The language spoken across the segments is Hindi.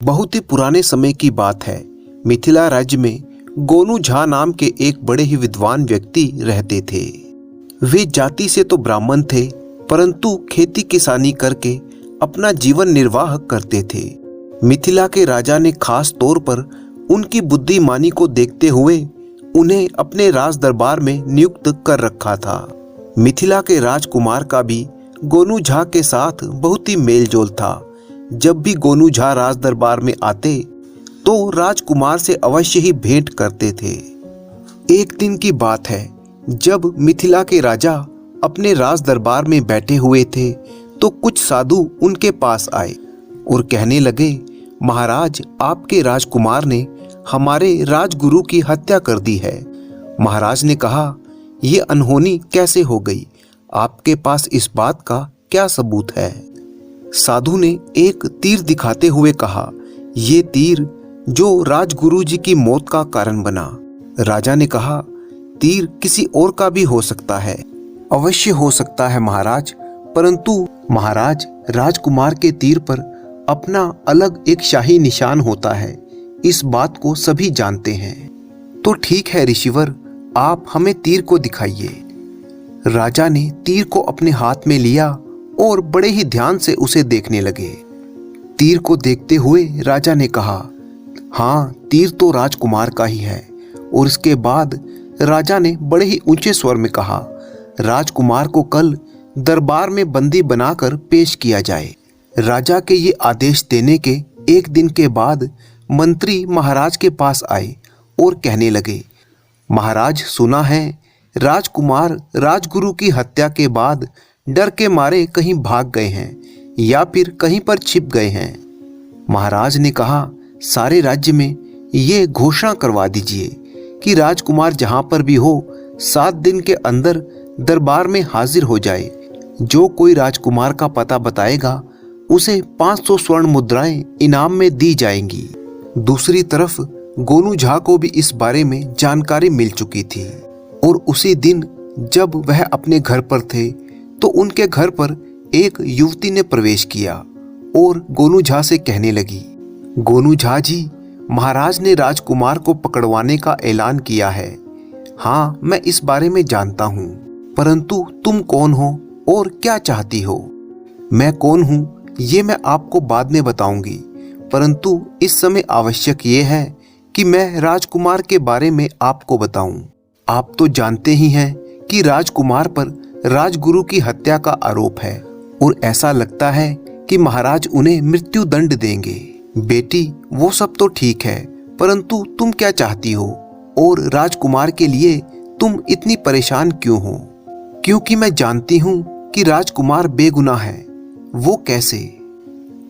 बहुत ही पुराने समय की बात है। मिथिला राज्य में गोनू झा नाम के एक बड़े ही विद्वान व्यक्ति रहते थे। वे जाति से तो ब्राह्मण थे, परंतु खेती किसानी करके अपना जीवन निर्वाह करते थे। मिथिला के राजा ने खास तौर पर उनकी बुद्धिमानी को देखते हुए उन्हें अपने राज दरबार में नियुक्त कर रखा था। मिथिला के राजकुमार का भी गोनू झा के साथ बहुत ही मेलजोल था। जब भी गोनू झा राज दरबार में आते तो राजकुमार से अवश्य ही भेंट करते थे। एक दिन की बात है, जब मिथिला के राजा अपने राज दरबार में बैठे हुए थे तो कुछ साधु उनके पास आए और कहने लगे, महाराज, आपके राजकुमार ने हमारे राजगुरु की हत्या कर दी है। महाराज ने कहा, ये अनहोनी कैसे हो गई? आपके पास इस बात का क्या सबूत है? साधु ने एक तीर दिखाते हुए कहा, ये तीर जो राजगुरु जी की मौत का कारण बना। राजा ने कहा, तीर किसी और का भी हो सकता है। अवश्य हो सकता है महाराज, परंतु महाराज, राजकुमार के तीर पर अपना अलग एक शाही निशान होता है। इस बात को सभी जानते हैं। तो ठीक है ऋषिवर, आप हमें तीर को दिखाइए। राजा ने तीर को अपने हाथ में लिया और बड़े ही ध्यान से उसे देखने लगे। तीर को देखते हुए राजा ने कहा, हाँ, तीर तो राजकुमार का ही है। और इसके बाद राजा ने बड़े ही ऊंचे स्वर में कहा, राजकुमार को कल दरबार में बंदी बनाकर पेश किया जाए। राजा के ये आदेश देने के एक दिन के बाद मंत्री महाराज के पास आए और कहने लगे, महाराज, सुना है राजकुमार राजगुरु की हत्या के बाद डर के मारे कहीं भाग गए हैं या फिर कहीं पर छिप गए हैं। महाराज ने कहा, सारे राज्य में ये घोषणा करवा दीजिए कि राजकुमार जहां पर भी हो 7 दिन के अंदर दरबार में हाजिर हो जाए। जो कोई राजकुमार का पता बताएगा उसे 500 स्वर्ण मुद्राएं इनाम में दी जाएंगी। दूसरी तरफ गोनू झा को भी इस बारे में जानकारी मिल चुकी थी और उसी दिन जब वह अपने घर पर थे तो उनके घर पर एक युवती ने प्रवेश किया और गोनू झा से कहने लगी, गोनू झा जी, महाराज ने राजकुमार को पकड़वाने का ऐलान किया है। हाँ, मैं इस बारे में जानता हूँ, परंतु तुम कौन हो और क्या चाहती हो? मैं कौन हूँ ये मैं आपको बाद में बताऊंगी, परंतु इस समय आवश्यक ये है कि मैं राजकुमार के बारे में आपको बताऊं। आप तो जानते ही हैं कि राजकुमार पर राजगुरु की हत्या का आरोप है और ऐसा लगता है कि महाराज उन्हें मृत्यु दंड देंगे। बेटी, वो सब तो ठीक है, परंतु तुम क्या चाहती हो और राजकुमार के लिए तुम इतनी परेशान क्यों हो? क्योंकि मैं जानती हूँ कि राजकुमार बेगुनाह है। वो कैसे?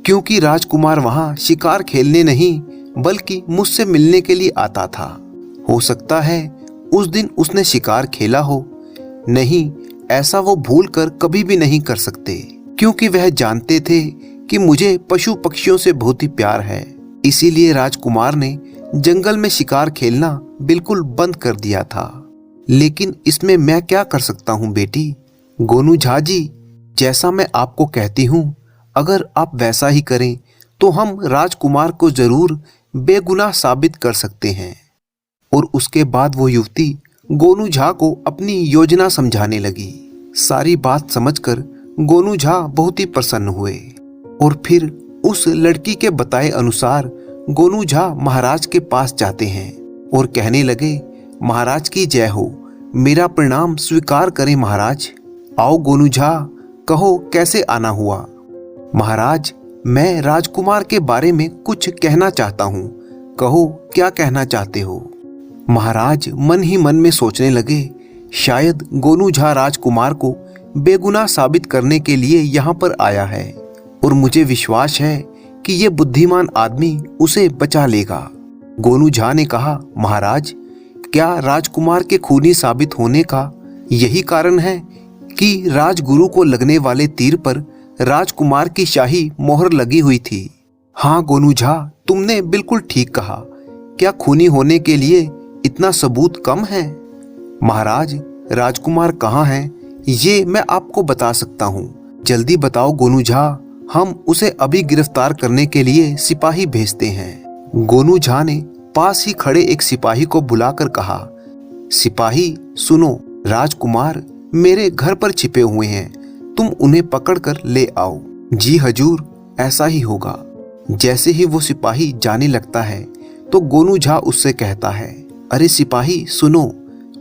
क्योंकि राजकुमार वहां शिकार खेलने नहीं बल्कि मुझसे मिलने के लिए आता था। हो सकता है उस दिन उसने शिकार खेला हो। नहीं, ऐसा वो भूल कर कभी भी नहीं कर सकते, क्योंकि वह जानते थे कि मुझे पशु पक्षियों से बहुत ही प्यार है। इसीलिए राजकुमार ने जंगल में शिकार खेलना बिल्कुल बंद कर दिया था। लेकिन इसमें मैं क्या कर सकता हूँ बेटी? गोनू झा जी, जैसा मैं आपको कहती हूँ, अगर आप वैसा ही करें तो हम राजकुमार को जरूर बेगुनाह साबित कर सकते हैं। और उसके बाद वो युवती गोनू झा को अपनी योजना समझाने लगी। सारी बात समझकर गोनू झा बहुत ही प्रसन्न हुए और फिर उस लड़की के बताए अनुसार गोनू झा महाराज के पास जाते हैं और कहने लगे, महाराज की जय हो, मेरा प्रणाम स्वीकार करें महाराज। आओ गोनू झा, कहो कैसे आना हुआ? महाराज, मैं राजकुमार के बारे में कुछ कहना चाहता हूँ। कहो, क्या कहना चाहते हो? महाराज मन ही मन में सोचने लगे, शायद गोनू झा राजकुमार को बेगुनाह साबित करने के लिए यहाँ पर आया है और मुझे विश्वास है कि ये बुद्धिमान आदमी उसे बचा लेगा। गोनू झा ने कहा, महाराज, क्या राजकुमार के खूनी साबित होने का यही कारण है कि राजगुरु को लगने वाले तीर पर राजकुमार की शाही मोहर लगी हुई थी? हाँ गोनू झा, तुमने बिल्कुल ठीक कहा। क्या खूनी होने के लिए इतना सबूत कम है? महाराज, राजकुमार कहाँ हैं ये मैं आपको बता सकता हूँ। जल्दी बताओ गोनू झा, हम उसे अभी गिरफ्तार करने के लिए सिपाही भेजते हैं। गोनू झा ने पास ही खड़े एक सिपाही को बुलाकर कहा, सिपाही सुनो, राजकुमार मेरे घर पर छिपे हुए हैं, तुम उन्हें पकड़कर ले आओ। जी हजूर, ऐसा ही होगा। जैसे ही वो सिपाही जाने लगता है तो गोनू झा उससे कहता है, अरे सिपाही सुनो,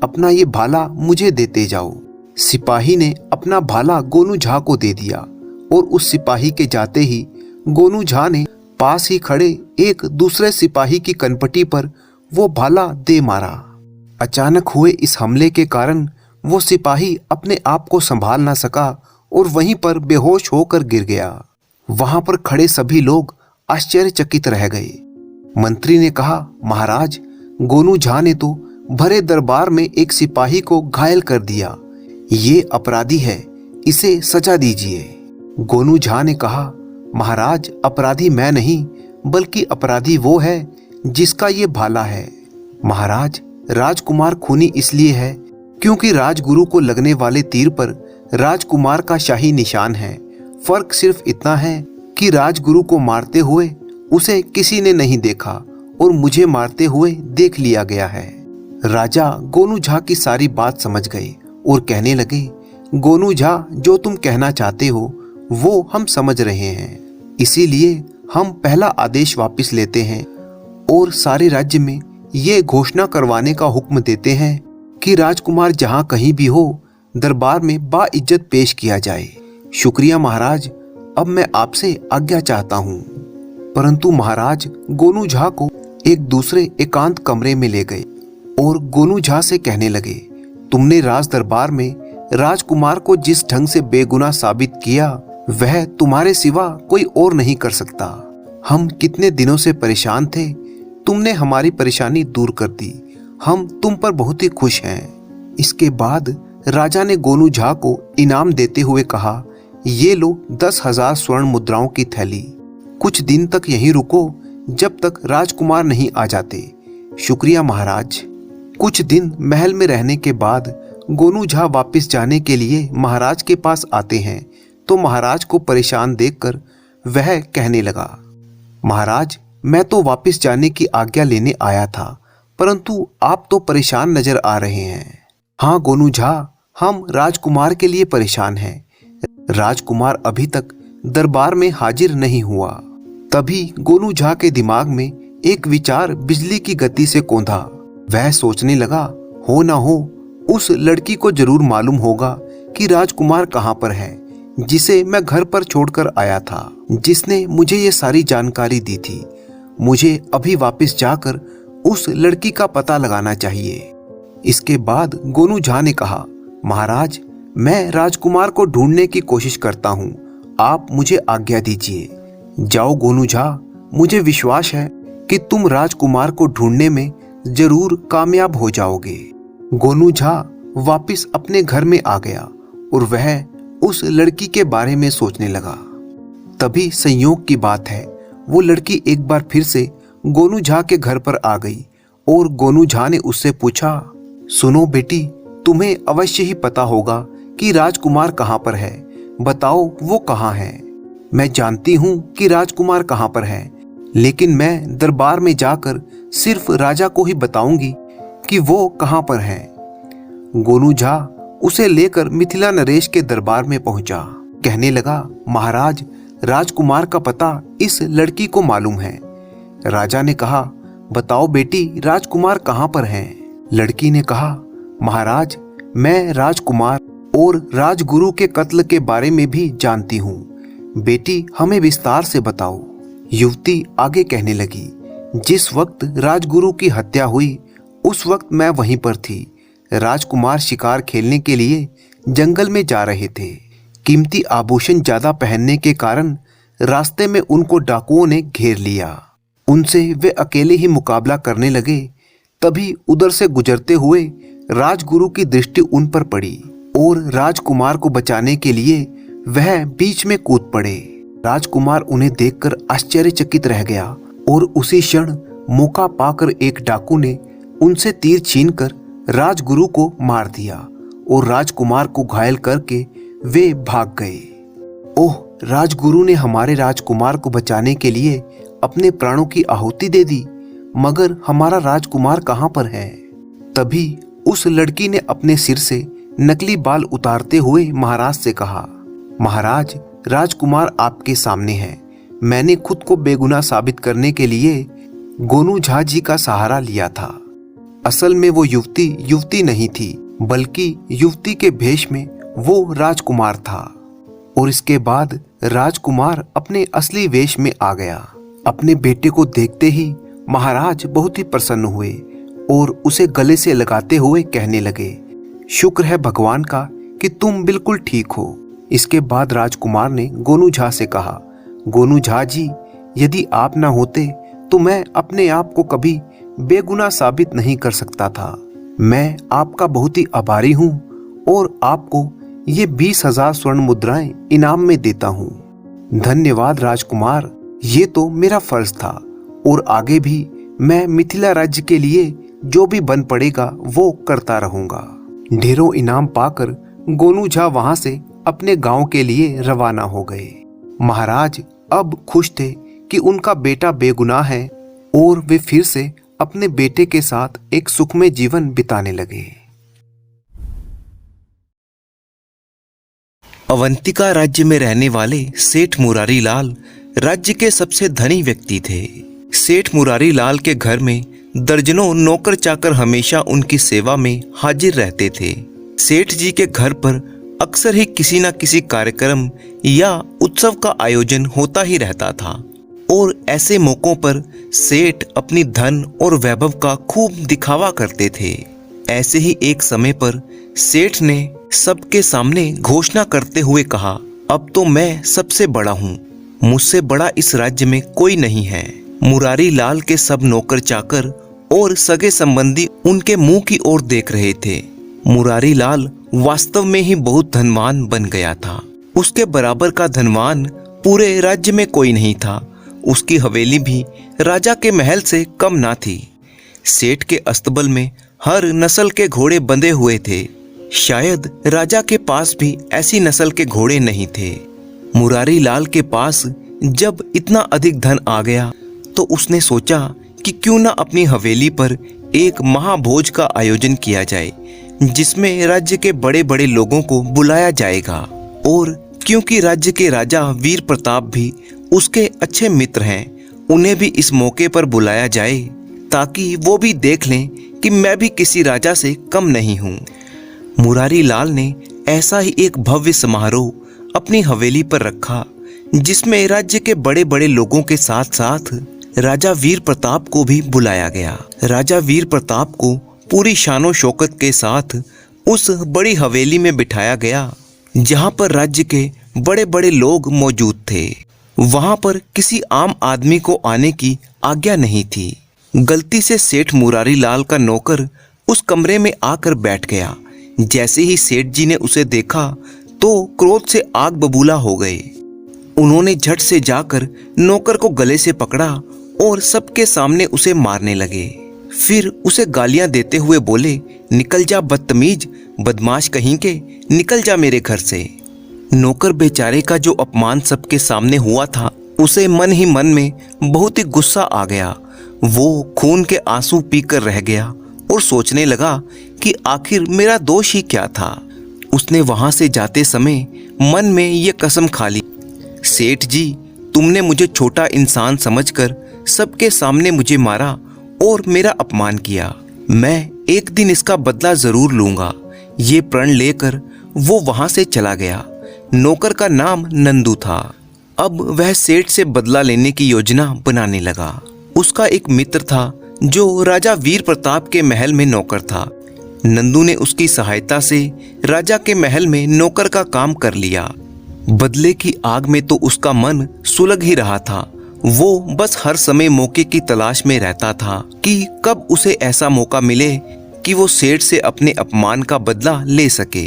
अपना ये भाला मुझे देते जाओ। सिपाही ने अपना भाला गोनू झा को दे दिया और उस सिपाही के जाते ही गोनू झा ने पास ही खड़े एक दूसरे सिपाही की कनपटी पर वो भाला दे मारा। अचानक हुए इस हमले के कारण वो सिपाही अपने आप को संभाल ना सका और वहीं पर बेहोश होकर गिर गया। वहां पर खड़े सभी लोग आश्चर्यचकित रह गए। मंत्री ने कहा, महाराज, गोनू झा ने तो भरे दरबार में एक सिपाही को घायल कर दिया। ये अपराधी है, इसे सजा दीजिए। गोनू झा ने कहा, महाराज, अपराधी मैं नहीं बल्कि अपराधी वो है जिसका ये भाला है। महाराज, राजकुमार खूनी इसलिए है क्योंकि राजगुरु को लगने वाले तीर पर राजकुमार का शाही निशान है। फर्क सिर्फ इतना है कि राजगुरु को मारते हुए उसे किसी ने नहीं देखा और मुझे मारते हुए देख लिया गया है। राजा गोनू झा की सारी बात समझ गए और कहने लगे, गोनू झा, जो तुम कहना चाहते हो वो हम समझ रहे हैं, इसीलिए हम पहला आदेश वापस लेते हैं और सारे राज्य में ये घोषणा करवाने का हुक्म देते हैं कि राजकुमार जहां कहीं भी हो, दरबार में बाइज्जत पेश किया जाए। शुक्रिया महाराज, अब मैं आपसे आज्ञा चाहता हूँ। परंतु महाराज गोनू झा को एक दूसरे एकांत कमरे में ले गए और गोनू झा से कहने लगे, तुमने राज दरबार में राजकुमार को जिस ढंग से बेगुनाह साबित किया वह तुम्हारे सिवा कोई और नहीं कर सकता। हम कितने दिनों से परेशान थे, तुमने हमारी परेशानी दूर कर दी। हम तुम पर बहुत ही खुश हैं। इसके बाद राजा ने गोनू झा को इनाम देते हुए कहा, ये लो 10,000 स्वर्ण मुद्राओं की थैली। कुछ दिन तक यहीं रुको जब तक राजकुमार नहीं आ जाते। शुक्रिया महाराज। कुछ दिन महल में रहने के बाद गोनू झा वापस जाने के लिए महाराज के पास आते हैं तो महाराज को परेशान देखकर वह कहने लगा, महाराज, मैं तो वापस जाने की आज्ञा लेने आया था, परंतु आप तो परेशान नजर आ रहे हैं। हाँ गोनू झा, हम राजकुमार के लिए परेशान हैं। राजकुमार अभी तक दरबार में हाजिर नहीं हुआ। तभी गोनू झा के दिमाग में एक विचार बिजली की गति से कौंधा। वह सोचने लगा, हो ना हो उस लड़की को जरूर मालूम होगा कि राजकुमार कहाँ पर है, जिसे मैं घर पर छोड़कर आया था, जिसने मुझे ये सारी जानकारी दी थी। मुझे अभी वापस जाकर उस लड़की का पता लगाना चाहिए। इसके बाद गोनू झा ने कहा, महाराज, मैं राजकुमार को ढूंढने की कोशिश करता हूँ, आप मुझे आज्ञा दीजिए। जाओ गोनू झा, मुझे विश्वास है कि तुम राजकुमार को ढूंढने में जरूर कामयाब हो जाओगे। गोनू झा वापस अपने घर में आ गया और वह उस लड़की के बारे में सोचने लगा। तभी संयोग की बात है, वो लड़की एक बार फिर से गोनू झा के घर पर आ गई और गोनू झा ने उससे पूछा, सुनो बेटी, तुम्हें अवश्य ही पता होगा कि राजकुमार कहाँ पर है, बताओ वो कहाँ है। मैं जानती हूँ कि राजकुमार कहाँ पर है, लेकिन मैं दरबार में जाकर सिर्फ राजा को ही बताऊंगी कि वो कहाँ पर है। गोनू झा उसे लेकर मिथिला नरेश के दरबार में पहुंचा। कहने लगा, महाराज, राजकुमार का पता इस लड़की को मालूम है। राजा ने कहा, बताओ बेटी, राजकुमार कहाँ पर है। लड़की ने कहा, महाराज, मैं राजकुमार और राजगुरु के कत्ल के बारे में भी जानती हूँ। बेटी, हमें विस्तार से बताओ। युवती आगे कहने लगी, जिस वक्त राजगुरु की हत्या हुई उस वक्त मैं वहीं पर थी। राजकुमार शिकार खेलने के लिए जंगल में जा रहे थे। कीमती आभूषण ज्यादा पहनने के कारण रास्ते में उनको डाकुओं ने घेर लिया। उनसे वे अकेले ही मुकाबला करने लगे। तभी उधर से गुजरते हुए राजगुरु की दृष्टि उन पर पड़ी और राजकुमार को बचाने के लिए वह बीच में कूद पड़े। राजकुमार उन्हें देखकर आश्चर्यचकित रह गया और उसी क्षण मौका पाकर एक डाकू ने उनसे तीर छीनकर राजगुरु को मार दिया और राजकुमार को घायल करके वे भाग गए। ओह, राजगुरु ने हमारे राजकुमार को बचाने के लिए अपने प्राणों की आहुति दे दी, मगर हमारा राजकुमार कहाँ पर है? तभी उस लड़की ने अपने सिर से नकली बाल उतारते हुए महाराज से कहा, महाराज, राजकुमार आपके सामने है। मैंने खुद को बेगुनाह साबित करने के लिए गोनू झा जी का सहारा लिया था। असल में वो युवती नहीं थी, बल्कि युवती के भेष में वो राजकुमार था। और इसके बाद राजकुमार अपने असली वेश में आ गया। अपने बेटे को देखते ही महाराज बहुत ही प्रसन्न हुए और उसे गले से लगाते हुए कहने लगे, शुक्र है भगवान का कि तुम बिल्कुल ठीक हो। इसके बाद राजकुमार ने गोनू झा से कहा, गोनू झा जी, यदि आप ना होते तो मैं अपने आप को कभी बेगुनाह साबित नहीं कर सकता था। मैं आपका बहुत ही आभारी हूँ और आपको ये 20,000 स्वर्ण मुद्राएं इनाम में देता हूँ। धन्यवाद राजकुमार, ये तो मेरा फर्ज था और आगे भी मैं मिथिला राज्य के लिए जो भी बन पड़ेगा वो करता रहूंगा। ढेरों इनाम पाकर गोनू झा वहां से अपने गांव के लिए रवाना हो गए। महाराज अब खुश थे कि उनका बेटा बेगुनाह है और वे फिर से अपने बेटे के साथ एक सुखमय जीवन बिताने लगे। अवंतिका राज्य में रहने वाले सेठ मुरारी लाल राज्य के सबसे धनी व्यक्ति थे। सेठ मुरारी लाल के घर में दर्जनों नौकर चाकर हमेशा उनकी सेवा में हाजिर रहते थे। सेठ जी के घर पर अक्सर ही किसी न किसी कार्यक्रम या उत्सव का आयोजन होता ही रहता था और ऐसे मौकों पर सेठ अपनी धन और वैभव का खूब दिखावा करते थे। ऐसे ही एक समय पर सेठ ने सबके सामने घोषणा करते हुए कहा, अब तो मैं सबसे बड़ा हूँ, मुझसे बड़ा इस राज्य में कोई नहीं है। मुरारी लाल के सब नौकर चाकर और सगे संबंधी उनके मुंह की ओर देख रहे थे। मुरारी लाल वास्तव में ही बहुत धनवान बन गया था। उसके बराबर का धनवान पूरे राज्य में कोई नहीं था। उसकी हवेली भी राजा के महल से कम ना थी। सेठ के अस्तबल में हर नस्ल के घोड़े बंधे हुए थे। शायद राजा के पास भी ऐसी नस्ल के घोड़े नहीं थे। मुरारी लाल के पास जब इतना अधिक धन आ गया तो उसने सोचा कि क्यों ना अपनी हवेली पर एक महाभोज का आयोजन किया जाए, जिसमें राज्य के बड़े बड़े लोगों को बुलाया जाएगा। और क्योंकि राज्य के राजा वीर प्रताप भी उसके अच्छे मित्र हैं, उन्हें भी इस मौके पर बुलाया जाए ताकि वो भी देख लें कि मैं भी किसी राजा से कम नहीं हूँ। मुरारी लाल ने ऐसा ही एक भव्य समारोह अपनी हवेली पर रखा, जिसमें राज्य के बड़े बड़े लोगों के साथ साथ राजा वीर प्रताप को भी बुलाया गया। राजा वीर प्रताप को पूरी शानो शौकत के साथ उस बड़ी हवेली में बिठाया गया, जहां पर राज्य के बड़े बड़े लोग मौजूद थे। वहां पर किसी आम आदमी को आने की आज्ञा नहीं थी। गलती से सेठ मुरारी लाल का नौकर उस कमरे में आकर बैठ गया। जैसे ही सेठ जी ने उसे देखा तो क्रोध से आग बबूला हो गए। उन्होंने झट से जाकर नौकर को गले से पकड़ा और सबके सामने उसे मारने लगे। फिर उसे गालियां देते हुए बोले, निकल जा बदतमीज, बदमाश कहीं के, निकल जा मेरे घर से। नौकर बेचारे का जो अपमान सबके सामने हुआ था, उसे मन ही मन में बहुत ही गुस्सा आ गया। वो खून के आंसू पीकर रह गया और सोचने लगा कि आखिर मेरा दोष ही क्या था। उसने वहां से जाते समय मन में ये कसम खा ली, सेठ जी, तुमने मुझे छोटा इंसान समझकर सबके सामने मुझे मारा और मेरा अपमान किया। मैं एक दिन इसका बदला जरूर लूंगा। ये प्रण लेकर वो वहां से चला गया। नौकर का नाम नंदू था। अब वह सेठ से बदला लेने की योजना बनाने लगा। उसका एक मित्र था जो राजा वीर प्रताप के महल में नौकर था। नंदू ने उसकी सहायता से राजा के महल में नौकर का काम कर लिया। बदले की आग में तो उसका मन सुलग ही रहा था। वो बस हर समय मौके की तलाश में रहता था कि कब उसे ऐसा मौका मिले कि वो सेठ से अपने अपमान का बदला ले सके।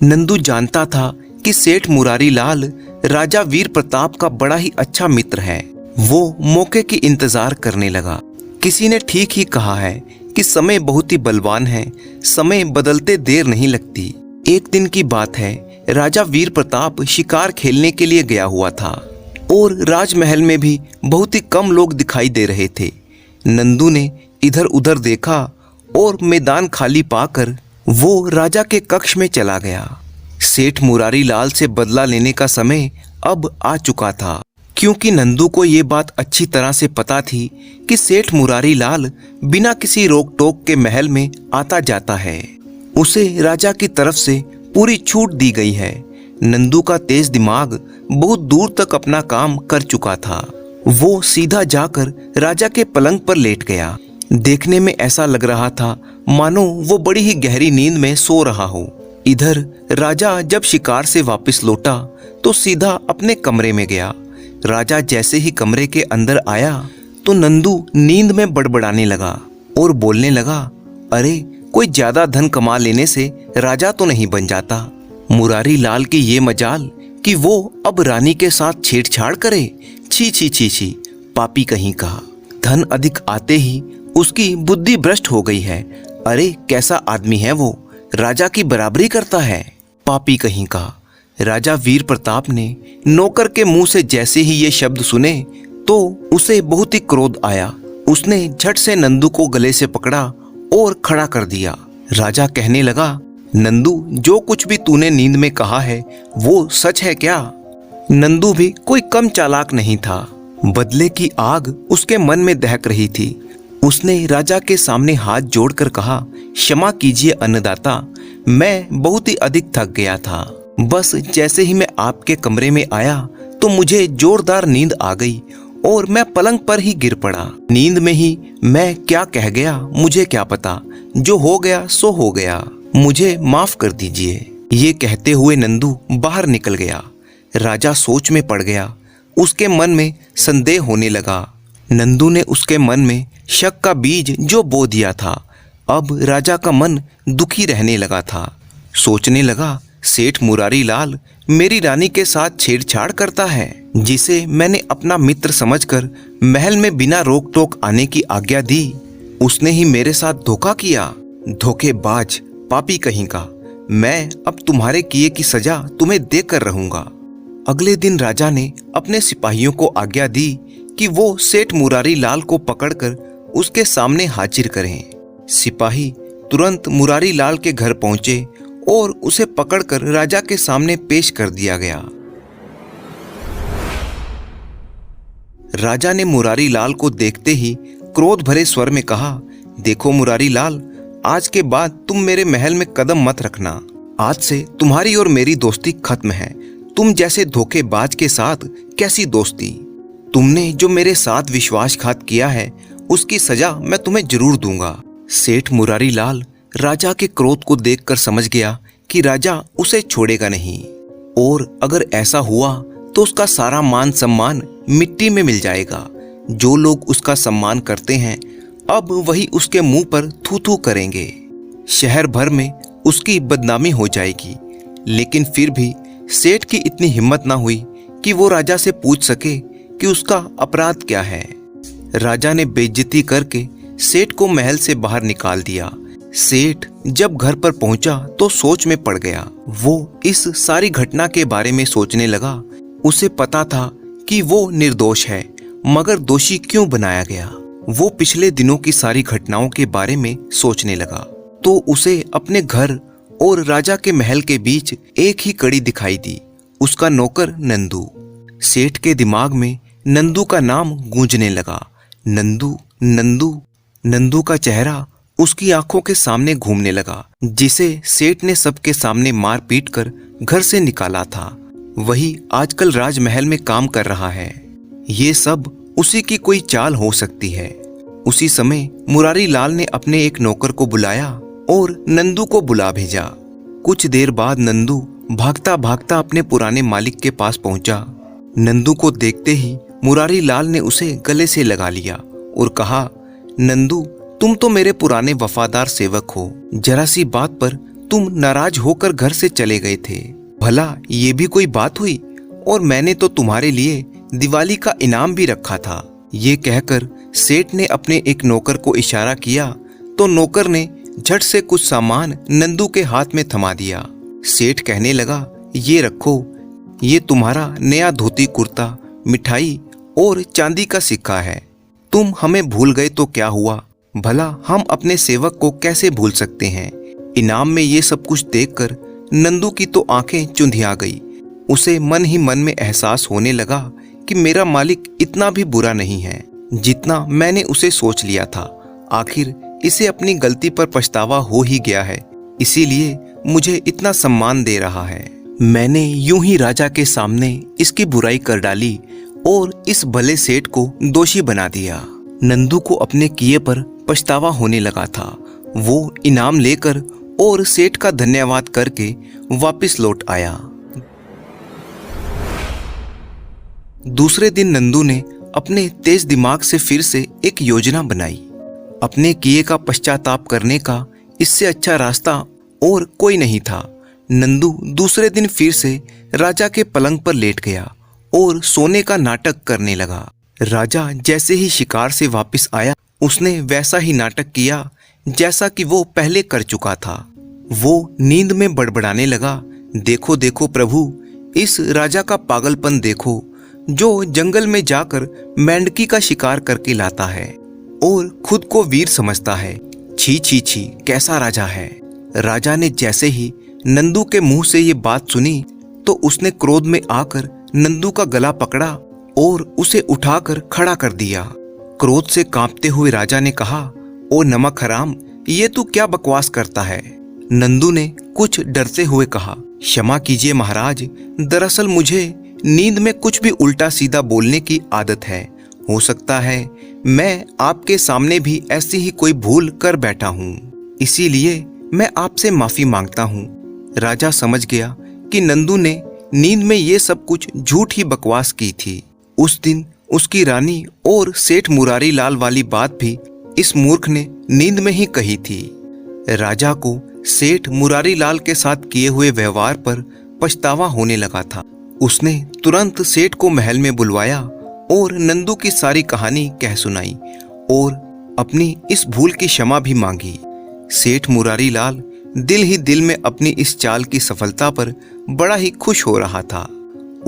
नंदू जानता था कि सेठ मुरारी लाल राजा वीर प्रताप का बड़ा ही अच्छा मित्र है। वो मौके की इंतजार करने लगा। किसी ने ठीक ही कहा है कि समय बहुत ही बलवान है, समय बदलते देर नहीं लगती। एक दिन की बात है राजा वीर प्रताप शिकार खेलने के लिए गया हुआ था और राजमहल में भी बहुत ही कम लोग दिखाई दे रहे थे। नंदू ने इधर उधर देखा और मैदान खाली पाकर वो राजा के कक्ष में चला गया। सेठ मुरारी लाल से बदला लेने का समय अब आ चुका था, क्योंकि नंदू को ये बात अच्छी तरह से पता थी कि सेठ मुरारी लाल बिना किसी रोक टोक के महल में आता जाता है। उसे राजा की तरफ से पूरी छूट दी गई है। नंदू का तेज दिमाग बहुत दूर तक अपना काम कर चुका था। वो सीधा जाकर राजा के पलंग पर लेट गया। देखने में ऐसा लग रहा था मानो वो बड़ी ही गहरी नींद में सो रहा हो। इधर राजा जब शिकार से वापस लौटा तो सीधा अपने कमरे में गया। राजा जैसे ही कमरे के अंदर आया तो नंदू नींद में बड़बड़ाने लगा और बोलने लगा, अरे कोई ज्यादा धन कमा लेने से राजा तो नहीं बन जाता। मुरारी लाल की ये मजाल कि वो अब रानी के साथ छेड़छाड़ करे। छी छी छी छी, पापी कहीं का। धन अधिक आते ही उसकी बुद्धि भ्रष्ट हो गई है। अरे कैसा आदमी है वो, राजा की बराबरी करता है, पापी कहीं का। राजा वीर प्रताप ने नौकर के मुंह से जैसे ही ये शब्द सुने तो उसे बहुत ही क्रोध आया। उसने झट से नंदू को गले से पकड़ा और खड़ा कर दिया। राजा कहने लगा, नंदू जो कुछ भी तूने नींद में कहा है वो सच है क्या? नंदू भी कोई कम चालाक नहीं था। बदले की आग उसके मन में दहक रही थी। उसने राजा के सामने हाथ जोड़कर कहा, क्षमा कीजिए अन्नदाता, मैं बहुत ही अधिक थक गया था। बस जैसे ही मैं आपके कमरे में आया तो मुझे जोरदार नींद आ गई और मैं पलंग पर ही गिर पड़ा। नींद में ही मैं क्या कह गया मुझे क्या पता, जो हो गया सो हो गया, मुझे माफ कर दीजिए। ये कहते हुए नंदू बाहर निकल गया। राजा सोच में पड़ गया। उसके मन में संदेह होने लगा। नंदू ने उसके मन में शक का बीज जो बो दिया था। अब राजा का मन दुखी रहने लगा था। सोचने लगा, सेठ मुरारी लाल मेरी रानी के साथ छेड़छाड़ करता है, जिसे मैंने अपना मित्र समझकर महल में बिना रोक टोक आने की आज्ञा दी, उसने ही मेरे साथ धोखा किया। धोखेबाज, पापी कहीं का। मैं अब तुम्हारे किए की सजा तुम्हें देकर रहूंगा। अगले दिन राजा ने अपने सिपाहियों को आज्ञा दी कि वो सेठ मुरारी लाल को पकड़कर उसके सामने हाजिर करें। सिपाही तुरंत मुरारी लाल के घर पहुंचे और उसे पकड़कर राजा के सामने पेश कर दिया गया। राजा ने मुरारी लाल को देखते ही क्रोध भरे स्वर में कहा, देखो मुरारी लाल, आज के बाद तुम मेरे महल में कदम मत रखना। आज से तुम्हारी और मेरी दोस्ती खत्म है। तुम जैसे धोखेबाज के साथ कैसी दोस्ती? तुमने जो मेरे साथ विश्वासघात किया है उसकी सजा मैं तुम्हें जरूर दूंगा। सेठ मुरारी लाल राजा के क्रोध को देखकर समझ गया कि राजा उसे छोड़ेगा नहीं, और अगर ऐसा हुआ तो उसका सारा मान सम्मान मिट्टी में मिल जाएगा। जो लोग उसका सम्मान करते हैं अब वही उसके मुंह पर थू थू करेंगे। शहर भर में उसकी बदनामी हो जाएगी। लेकिन फिर भी सेठ की इतनी हिम्मत ना हुई कि वो राजा से पूछ सके कि उसका अपराध क्या है। राजा ने बेइज्जती करके सेठ को महल से बाहर निकाल दिया। सेठ जब घर पर पहुंचा तो सोच में पड़ गया। वो इस सारी घटना के बारे में सोचने लगा। उसे पता था कि वो निर्दोष है, मगर दोषी क्यों बनाया गया। वो पिछले दिनों की सारी घटनाओं के बारे में सोचने लगा तो उसे अपने घर और राजा के महल के बीच एक ही कड़ी दिखाई दी, उसका नौकर नंदू। सेठ के दिमाग में नंदू का नाम गूंजने लगा। नंदू नंदू नंदू का चेहरा उसकी आंखों के सामने घूमने लगा, जिसे सेठ ने सबके सामने मार पीट कर घर से निकाला था। वही आजकल राजमहल में काम कर रहा है। ये सब उसी की कोई चाल हो सकती है। उसी समय मुरारी लाल ने अपने एक नौकर को बुलाया और नंदू को बुला भेजा। कुछ देर बाद नंदू भागता भागता अपने पुराने मालिक के पास पहुंचा। नंदू को देखते ही मुरारी लाल ने उसे गले से लगा लिया और कहा, नंदू तुम तो मेरे पुराने वफादार सेवक हो। जरा सी बात पर तुम नाराज होकर घर से चले गए थे। भला ये भी कोई बात हुई? और मैंने तो तुम्हारे लिए दिवाली का इनाम भी रखा था। ये कहकर सेठ ने अपने एक नौकर को इशारा किया तो नौकर ने झट से कुछ सामान नंदू के हाथ में थमा दिया। सेठ कहने लगा, ये रखो, ये तुम्हारा नया धोती कुर्ता, मिठाई और चांदी का सिक्का है। तुम हमें भूल गए तो क्या हुआ, भला हम अपने सेवक को कैसे भूल सकते हैं। इनाम में ये सब कुछ देखकर नंदू की तो आंखें चुंधिया गई। उसे मन ही मन में एहसास होने लगा कि मेरा मालिक इतना भी बुरा नहीं है जितना मैंने उसे सोच लिया था। आखिर इसे अपनी गलती पर पछतावा हो ही गया है, इसीलिए मुझे इतना सम्मान दे रहा है। मैंने यूं ही राजा के सामने इसकी बुराई कर डाली और इस भले सेठ को दोषी बना दिया। नंदू को अपने किए पर पछतावा होने लगा था। वो इनाम लेकर और सेठ का धन्यवाद करके वापस लौट आया। दूसरे दिन नंदू ने अपने तेज दिमाग से फिर से एक योजना बनाई। अपने किए का पश्चाताप करने का इससे अच्छा रास्ता और कोई नहीं था। नंदू दूसरे दिन फिर से राजा के पलंग पर लेट गया और सोने का नाटक करने लगा। राजा जैसे ही शिकार से वापस आया, उसने वैसा ही नाटक किया जैसा कि वो पहले कर चुका था। वो नींद में बड़बड़ाने लगा, देखो देखो प्रभु, इस राजा का पागलपन देखो, जो जंगल में जाकर मेंढकी का शिकार करके लाता है और खुद को वीर समझता है। छी छी छी, कैसा राजा है। राजा ने जैसे ही नंदू के मुंह से ये बात सुनी तो उसने क्रोध में आकर नंदू का गला पकड़ा और उसे उठाकर खड़ा कर दिया। क्रोध से कांपते हुए राजा ने कहा, ओ नमक हराम, ये तू क्या बकवास करता है। नंदू ने कुछ डरते हुए कहा, क्षमा कीजिए महाराज, दरअसल मुझे नींद में कुछ भी उल्टा सीधा बोलने की आदत है। हो सकता है मैं आपके सामने भी ऐसी ही कोई भूल कर बैठा हूँ, इसीलिए मैं आपसे माफी मांगता हूँ। राजा समझ गया कि नंदू ने नींद में ये सब कुछ झूठ ही बकवास की थी। उस दिन उसकी रानी और सेठ मुरारी लाल वाली बात भी इस मूर्ख ने नींद में ही कही थी। राजा को सेठ मुरारी लाल के साथ किए हुए व्यवहार पर पछतावा होने लगा था। उसने तुरंत सेठ को महल में बुलवाया और नंदू की सारी कहानी कह सुनाई और अपनी इस भूल की क्षमा भी मांगी। सेठ मुरारी लाल दिल ही दिल में अपनी इस चाल की सफलता पर बड़ा ही खुश हो रहा था।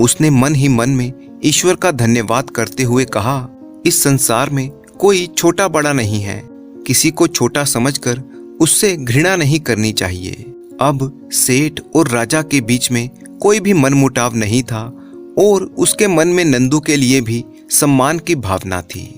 उसने मन ही मन में ईश्वर का धन्यवाद करते हुए कहा, इस संसार में कोई छोटा बड़ा नहीं है, किसी को छोटा समझकर उससे घृणा नहीं करनी चाहिए। अब सेठ और राजा के बीच में कोई भी मनमुटाव नहीं था और उसके मन में नंदू के लिए भी सम्मान की भावना थी।